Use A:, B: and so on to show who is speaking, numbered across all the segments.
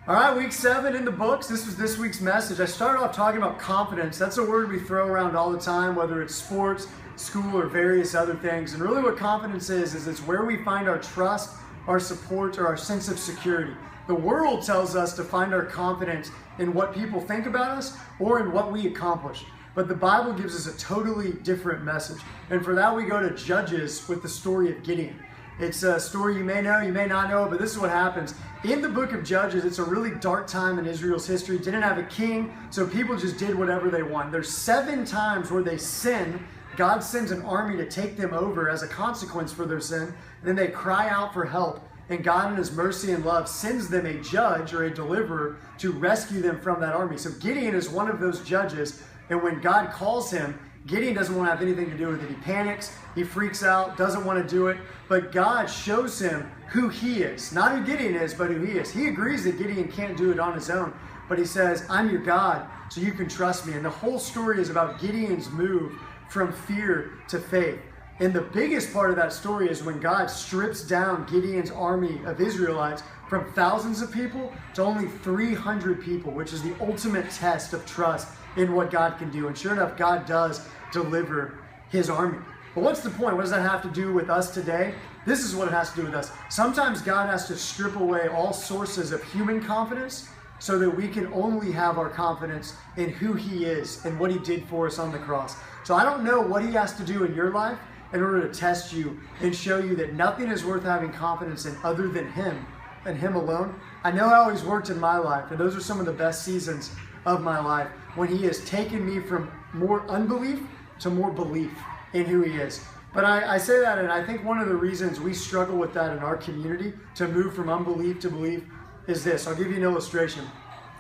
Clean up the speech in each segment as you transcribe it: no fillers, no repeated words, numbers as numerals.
A: All right, week 7 in the books. This was this week's message. I started off talking about confidence. That's a word we throw around all the time, whether it's sports, school, or various other things. And really what confidence is it's where we find our trust, our support, or our sense of security. The world tells us to find our confidence in what people think about us or in what we accomplish. But the Bible gives us a totally different message. And for that, we go to Judges with the story of Gideon. It's a story you may know, you may not know, but this is what happens. In the book of Judges, it's a really dark time in Israel's history. Didn't have a king, so people just did whatever they want. There's 7 times where they sin. God sends an army to take them over as a consequence for their sin. Then they cry out for help, and God in His mercy and love sends them a judge or a deliverer to rescue them from that army. So Gideon is one of those judges, and when God calls him, Gideon doesn't want to have anything to do with it. He panics, he freaks out, doesn't want to do it. But God shows him who He is. Not who Gideon is, but who He is. He agrees that Gideon can't do it on his own. But He says, I'm your God, so you can trust me. And the whole story is about Gideon's move from fear to faith. And the biggest part of that story is when God strips down Gideon's army of Israelites from thousands of people to only 300 people, which is the ultimate test of trust in what God can do. And sure enough, God does deliver His army. But what's the point? What does that have to do with us today? This is what it has to do with us. Sometimes God has to strip away all sources of human confidence so that we can only have our confidence in who He is and what He did for us on the cross. So I don't know what He has to do in your life in order to test you and show you that nothing is worth having confidence in other than Him and Him alone. I know how He's worked in my life, and those are some of the best seasons of my life when He has taken me from more unbelief to more belief in who He is. But I say that, and I think one of the reasons we struggle with that in our community to move from unbelief to belief is this. I'll give you an illustration.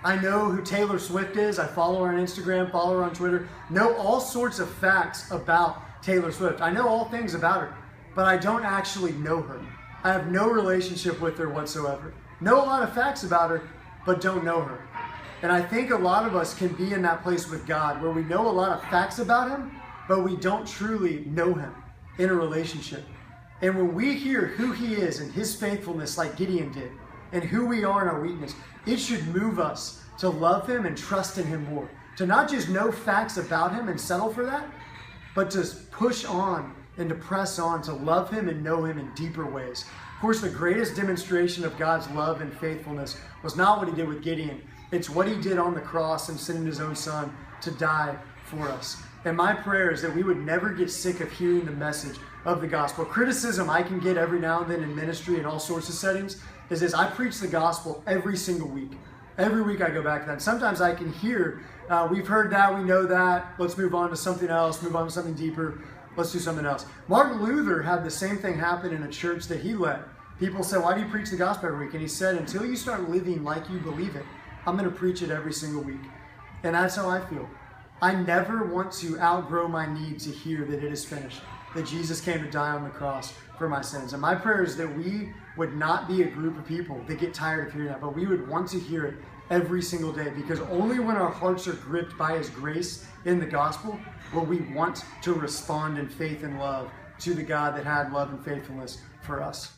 A: I know who Taylor Swift is. I follow her on Instagram, follow her on Twitter, know all sorts of facts about Taylor Swift. I know all things about her, but I don't actually know her. I have no relationship with her whatsoever. Know a lot of facts about her, but don't know her. And I think a lot of us can be in that place with God where we know a lot of facts about Him, but we don't truly know Him in a relationship. And when we hear who He is and His faithfulness like Gideon did, and who we are in our weakness, it should move us to love Him and trust in Him more. To not just know facts about Him and settle for that, but to push on and to press on to love Him and know Him in deeper ways. Of course, the greatest demonstration of God's love and faithfulness was not what He did with Gideon. It's what He did on the cross and sending His own Son to die for us. And my prayer is that we would never get sick of hearing the message of the gospel. Criticism I can get every now and then in ministry and all sorts of settings is this: I preach the gospel every single week. Every week I go back to that. And sometimes I can hear, we've heard that, we know that, let's move on to something else, move on to something deeper, let's do something else. Martin Luther had the same thing happen in a church that he led. People said, why do you preach the gospel every week? And he said, until you start living like you believe it, I'm going to preach it every single week. And that's how I feel. I never want to outgrow my need to hear that it is finished, that Jesus came to die on the cross for my sins. And my prayer is that we would not be a group of people that get tired of hearing that, but we would want to hear it every single day, because only when our hearts are gripped by His grace in the gospel will we want to respond in faith and love to the God that had love and faithfulness for us.